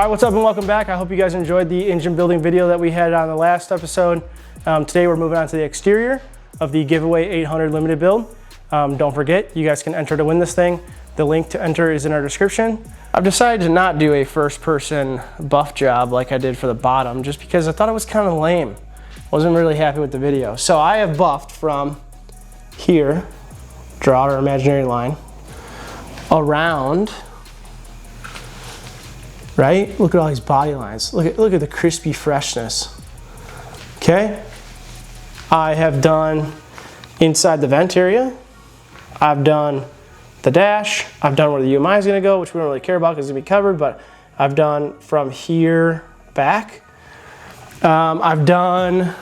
Alright, what's up and welcome back. I hope you guys enjoyed the engine building video that we had on the last episode. Today we're moving on to the exterior of the giveaway 800 limited build. Don't forget, you guys can enter to win this thing. The link to enter is in our description. I've decided to not do a first person buff job like I did for the bottom, just because I thought it was kind of lame. Wasn't really happy with the video. So I have buffed from here, draw our imaginary line, around, right? Look at all these body lines. Look at the crispy freshness. Okay? I have done inside the vent area. I've done the dash. I've done where the UMI is going to go, which we don't really care about because it's going to be covered, but I've done from here back. I've done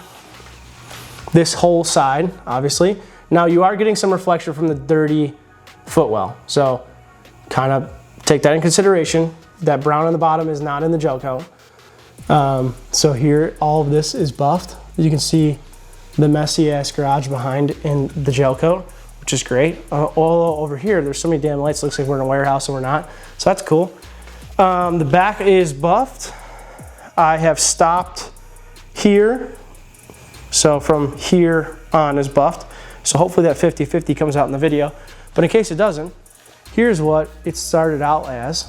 this whole side, obviously. Now you are getting some reflection from the dirty footwell, so kind of take that in consideration. That brown on the bottom is not in the gel coat. So here, all of this is buffed. You can see the messy ass garage behind in the gel coat, which is great. All over here, there's so many damn lights. Looks like we're in a warehouse and we're not. So that's cool. The back is buffed. I have stopped here. So from here on is buffed. So hopefully that 50-50 comes out in the video. But in case it doesn't, here's what it started out as.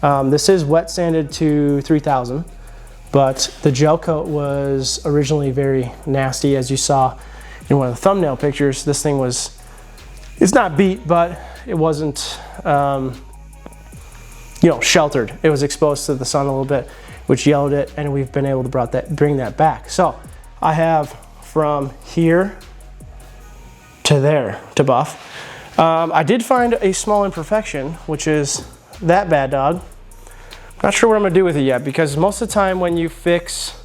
This is wet sanded to 3000, but the gel coat was originally very nasty, as you saw in one of the thumbnail pictures. This thing was, it's not beat, but it wasn't, sheltered. It was exposed to the sun a little bit, which yellowed it, and we've been able to bring that back. So I have from here to there to buff. I did find a small imperfection, which is that bad dog. Not sure what I'm gonna do with it yet, because most of the time when you fix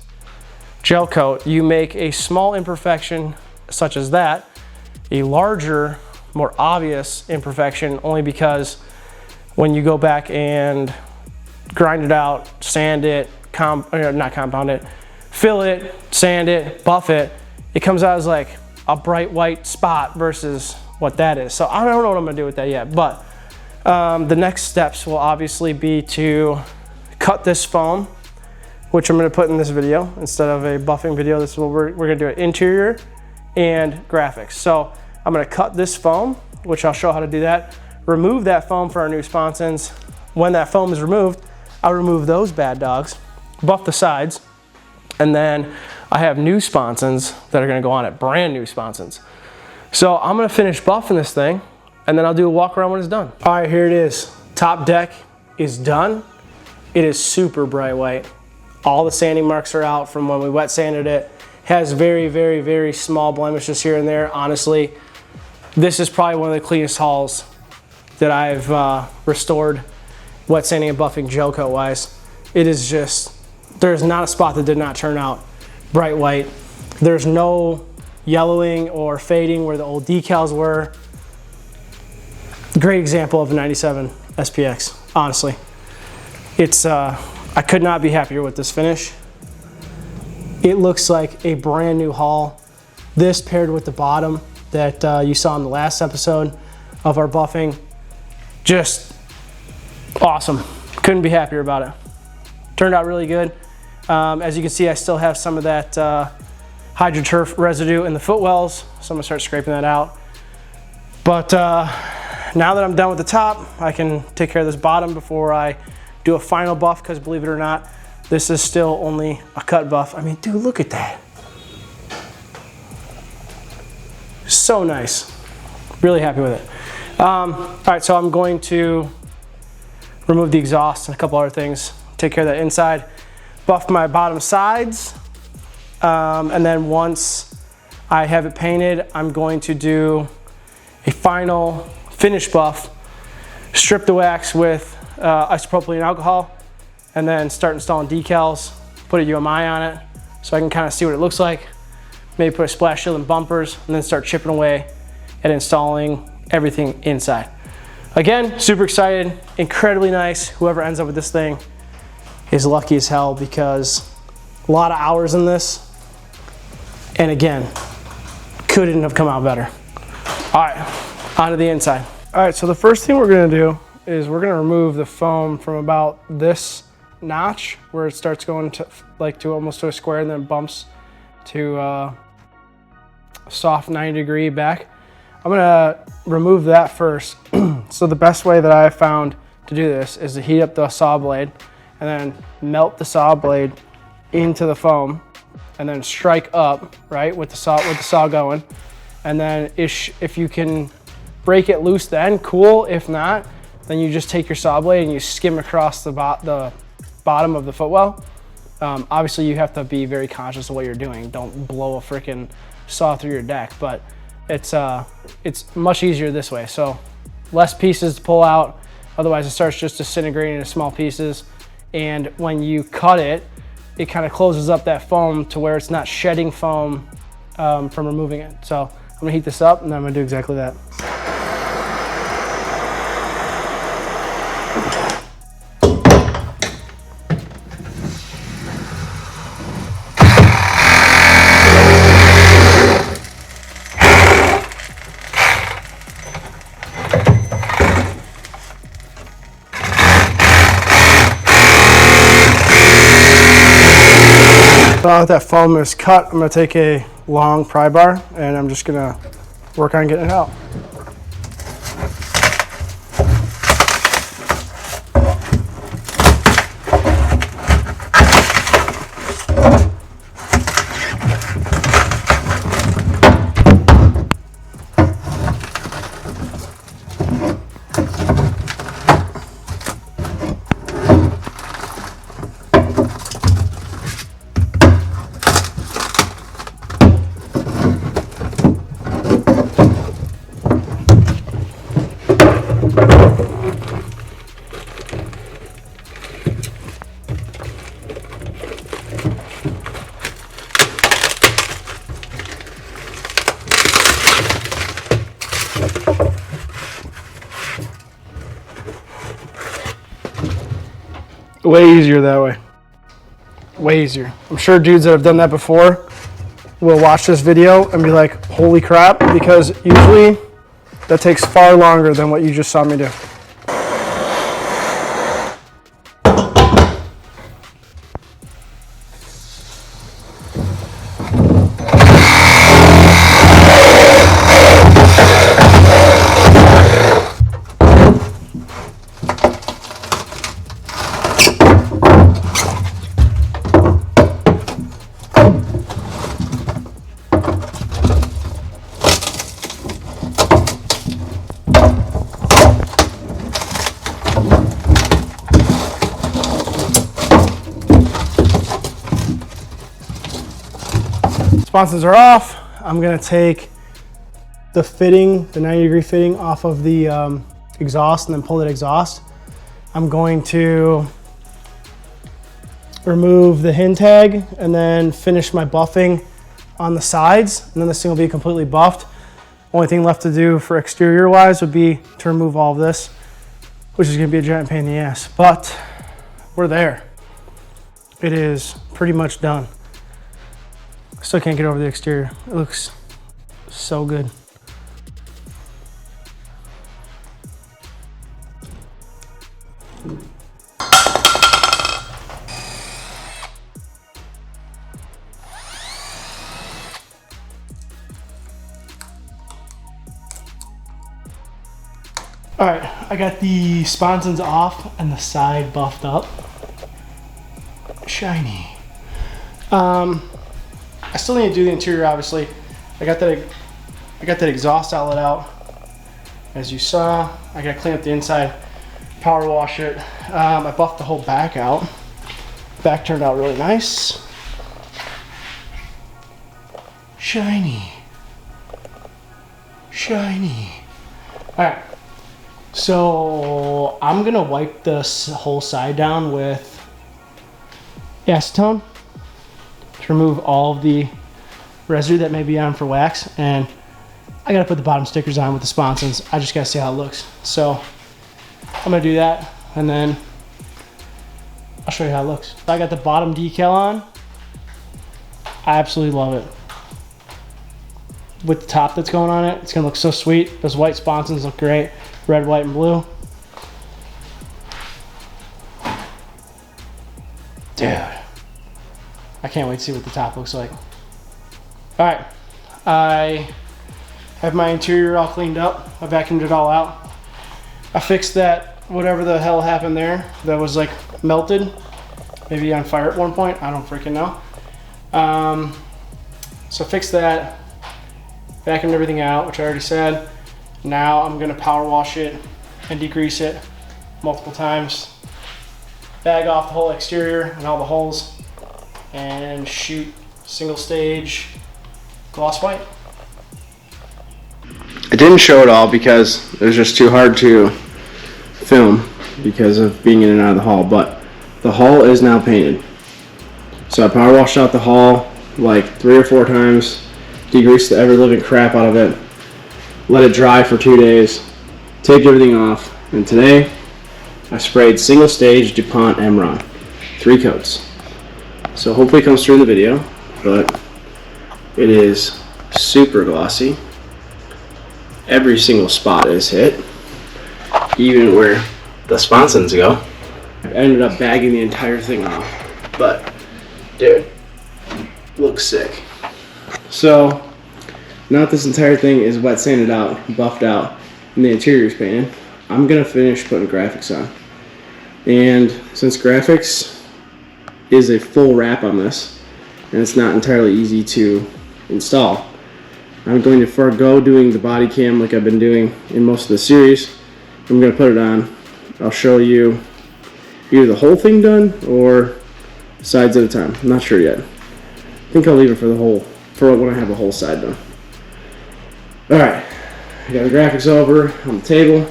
gel coat, you make a small imperfection such as that a larger, more obvious imperfection, only because when you go back and grind it out, sand it, not compound it, fill it, sand it, buff it, it comes out as like a bright white spot versus what that is. So I don't know what I'm gonna do with that yet, but the next steps will obviously be to cut this foam, which I'm going to put in this video instead of a buffing video. This is what we're going to do: it interior and graphics. So I'm going to cut this foam, which I'll show how to do that. Remove that foam for our new sponsons. When that foam is removed, I'll remove those bad dogs, buff the sides, and then I have new sponsons that are going to go on it, brand new sponsons. So I'm going to finish buffing this thing, and then I'll do a walk around when it's done. All right, here it is. Top deck is done. It is super bright white. All the sanding marks are out from when we wet sanded it. Has very, very, very small blemishes here and there. Honestly, this is probably one of the cleanest hauls that I've restored wet sanding and buffing gel coat wise. It is just, there's not a spot that did not turn out bright white. There's no yellowing or fading where the old decals were. Great example of a 97 SPX, honestly. It's, I could not be happier with this finish. It looks like a brand new haul. This paired with the bottom that you saw in the last episode of our buffing, just awesome. Couldn't be happier about it. Turned out really good. As you can see, I still have some of that HydroTurf residue in the footwells, so I'm gonna start scraping that out. But now that I'm done with the top, I can take care of this bottom before I do a final buff, because believe it or not, this is still only a cut buff. I mean, dude, look at that. So nice. Really happy with it. All right, so I'm going to remove the exhaust and a couple other things, take care of that inside, buff my bottom sides, and then once I have it painted, I'm going to do a final finish buff, strip the wax with isopropylene alcohol, and then start installing decals, put a UMI on it so I can kind of see what it looks like, maybe put a splash shield and bumpers, and then start chipping away at installing everything inside. Again, super excited, incredibly nice. Whoever ends up with this thing is lucky as hell, because a lot of hours in this, and again, couldn't have come out better. All right, onto the inside. All right, so the first thing we're gonna do is we're gonna remove the foam from about this notch where it starts going to like to almost to a square and then bumps to a soft 90-degree back. I'm gonna remove that first. So the best way that I have found to do this is to heat up the saw blade and then melt the saw blade into the foam and then strike up, right, with the saw going. And then if you can break it loose then, cool. If not, then you just take your saw blade and you skim across the bottom of the footwell. Obviously you have to be very conscious of what you're doing. Don't blow a freaking saw through your deck, but it's much easier this way. So less pieces to pull out, otherwise it starts just disintegrating into small pieces. And when you cut it, it kind of closes up that foam to where it's not shedding foam from removing it. So I'm gonna heat this up and then I'm gonna do exactly that. Now that foam is cut, I'm gonna take a long pry bar and I'm just gonna work on getting it out. Way easier that way. Way easier. I'm sure dudes that have done that before will watch this video and be like, holy crap, because usually that takes far longer than what you just saw me do. Sponsons are off. I'm gonna take the fitting, the 90-degree fitting off of the exhaust and then pull that exhaust. I'm going to remove the hinge tag and then finish my buffing on the sides, and then this thing will be completely buffed. Only thing left to do for exterior wise would be to remove all of this, which is gonna be a giant pain in the ass, but we're there. It is pretty much done. Still can't get over the exterior. It looks so good. All right, I got the sponsons off and the side buffed up. Shiny. I still need to do the interior, obviously. I got that exhaust outlet out. As you saw, I gotta clean up the inside, power wash it. I buffed the whole back out. Back turned out really nice. Shiny. Shiny. All right, so I'm gonna wipe this whole side down with acetone to remove all of the residue that may be on for wax, and I gotta put the bottom stickers on with the sponsons. I just gotta see how it looks. So I'm gonna do that and then I'll show you how it looks. I got the bottom decal on. I absolutely love it. With the top that's going on it, it's gonna look so sweet. Those white sponsons look great. Red, white, and blue. can't wait to see what the top looks like. All right, I have my interior all cleaned up. I vacuumed it all out. I fixed that, whatever the hell happened there, that was like melted, maybe on fire at one point, I don't freaking know. So fixed that, vacuumed everything out, which I already said. Now I'm gonna power wash it and degrease it multiple times, bag off the whole exterior and all the holes, and shoot single stage gloss white. I didn't show it all because it was just too hard to film because of being in and out of the hull, but the hull is now painted. So I power washed out the hull like 3 or 4 times, degreased the ever living crap out of it, let it dry for 2 days, taped everything off, and today I sprayed single stage DuPont Emron, 3 coats. So hopefully it comes through in the video, but it is super glossy. Every single spot is hit, even where the sponsons go. I ended up bagging the entire thing off, but dude, looks sick. So now that this entire thing is wet sanded out, buffed out, and the interior is painted, I'm gonna finish putting graphics on. And since graphics is a full wrap on this, and it's not entirely easy to install, I'm going to forego doing the body cam like I've been doing in most of the series. I'm going to put it on. I'll show you either the whole thing done or sides at a time. I'm not sure yet. I think I'll leave it for when I have the whole side done. Alright, I got the graphics over on the table.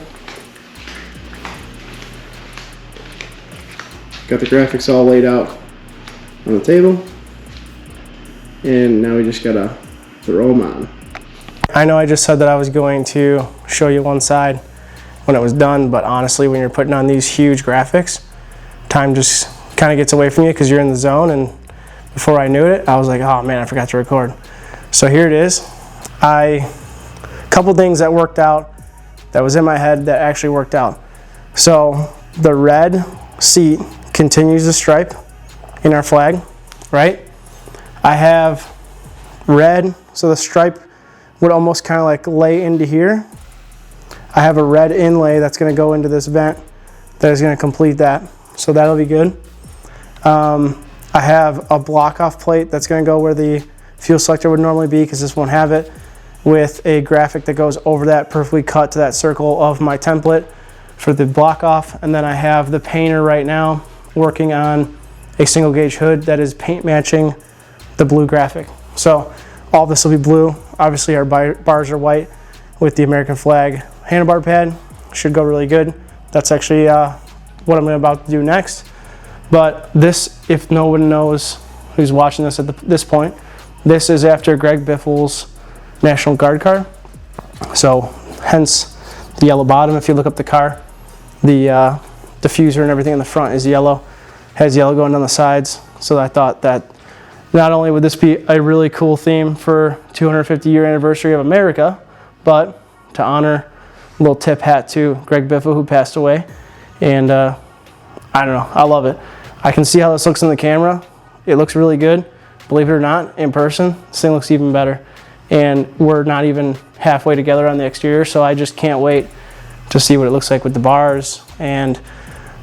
Got the graphics all laid out on the table. And now we just gotta throw them on. I know I just said that I was going to show you one side when it was done, but honestly, when you're putting on these huge graphics, time just kind of gets away from you because you're in the zone, and before I knew it, I was like, oh man, I forgot to record. So here it is. A couple things that worked out, that was in my head that actually worked out. So the red seat continues to stripe in our flag, right? I have red, so the stripe would almost kind of like lay into here. I have a red inlay that's going to go into this vent that is going to complete that, so that'll be good. I have a block off plate that's going to go where the fuel selector would normally be, because this won't have it, with a graphic that goes over that, perfectly cut to that circle of my template for the block off. And then I have the painter right now working on a single gauge hood that is paint matching the blue graphic. So all this will be blue. Obviously our bars are white with the American flag handlebar pad. Should go really good. That's actually what I'm about to do next. But this, if no one knows who's watching this at this point, this is after Greg Biffle's National Guard car. So hence the yellow bottom. If you look up the car, the diffuser and everything in the front is yellow. Has yellow going down the sides. So I thought that not only would this be a really cool theme for 250-year anniversary of America, but to honor a little tip hat to Greg Biffle, who passed away. And I don't know, I love it. I can see how this looks in the camera. It looks really good. Believe it or not, in person, this thing looks even better. And we're not even halfway together on the exterior, so I just can't wait to see what it looks like with the bars and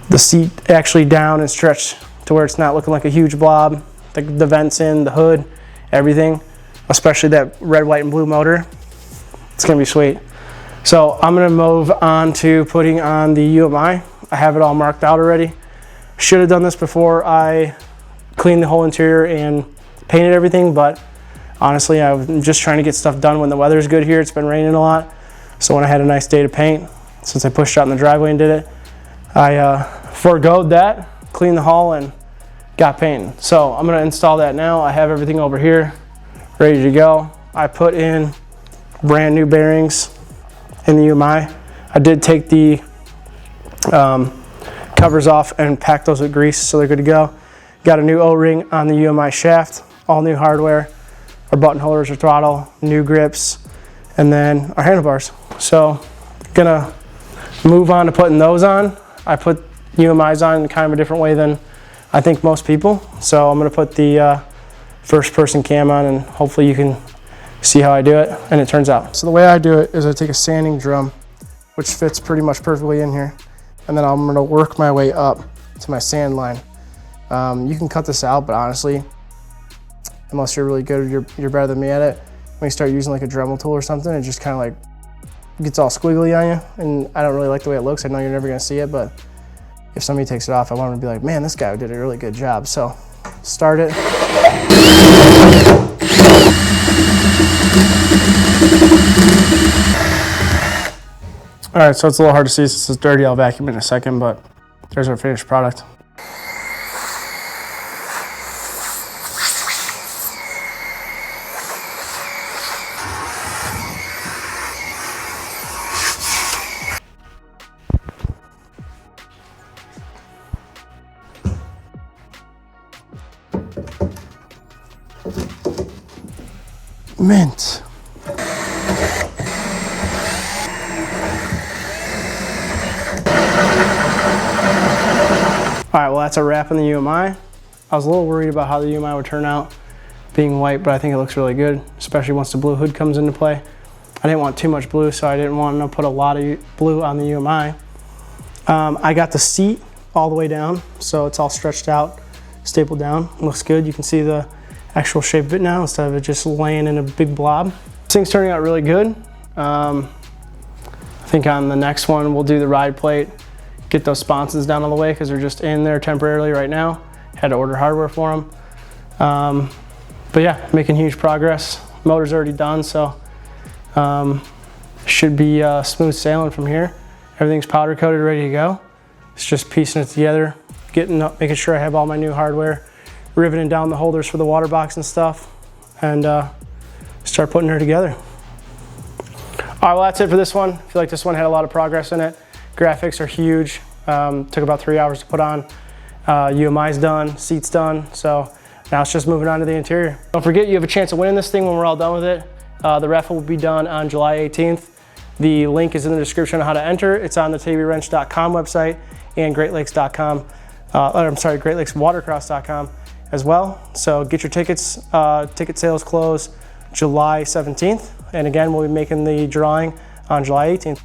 the seat actually down and stretched to where it's not looking like a huge blob. The vents in, the hood, everything, especially that red, white, and blue motor. It's gonna be sweet. So I'm gonna move on to putting on the UMI. I have it all marked out already. Should have done this before I cleaned the whole interior and painted everything, but honestly, I'm just trying to get stuff done when the weather's good here. It's been raining a lot. So when I had a nice day to paint, since I pushed out in the driveway and did it, I forgoed that, cleaned the hull, and got painting. So I'm gonna install that now. I have everything over here ready to go. I put in brand new bearings in the UMI. I did take the covers off and pack those with grease, so they're good to go. Got a new O-ring on the UMI shaft, all new hardware, our button holders, our throttle, new grips, and then our handlebars. So gonna move on to putting those on. I put UMIs on in kind of a different way than I think most people. So I'm gonna put the first person cam on, and hopefully you can see how I do it and it turns out. So the way I do it is I take a sanding drum, which fits pretty much perfectly in here, and then I'm gonna work my way up to my sand line. You can cut this out, but honestly, unless you're really good, you're better than me at it, when you start using like a Dremel tool or something, it just kind of like gets all squiggly on you, and I don't really like the way it looks. I know you're never gonna see it, but if somebody takes it off, I want them to be like, man, this guy did a really good job. So start it. All right, so it's a little hard to see since it's dirty. I'll vacuum in a second, but there's our finished product. Mint. All right, well, that's a wrap on the UMI. I was a little worried about how the UMI would turn out being white, but I think it looks really good, especially once the blue hood comes into play. I didn't want too much blue, so I didn't want to put a lot of blue on the UMI. I got the seat all the way down, so it's all stretched out, stapled down. Looks good. You can see the actual shape of it now instead of it just laying in a big blob. This thing's turning out really good. I think on the next one, we'll do the ride plate, get those sponsons down all the way because they're just in there temporarily right now. Had to order hardware for them. But yeah, making huge progress. Motor's already done, so should be smooth sailing from here. Everything's powder coated, ready to go. It's just piecing it together, getting up, making sure I have all my new hardware, riveting down the holders for the water box and stuff, and start putting her together. All right, well, that's it for this one. I feel like this one had a lot of progress in it. Graphics are huge. Took about 3 hours to put on. UMI's done, seat's done, so now it's just moving on to the interior. Don't forget, you have a chance of winning this thing when we're all done with it. The raffle will be done on July 18th. The link is in the description on how to enter. It's on the TabyWrench.com website and GreatLakes.com. I'm sorry, GreatLakesWatercross.com as well. So get your tickets. Ticket sales close July 17th. And again, we'll be making the drawing on July 18th.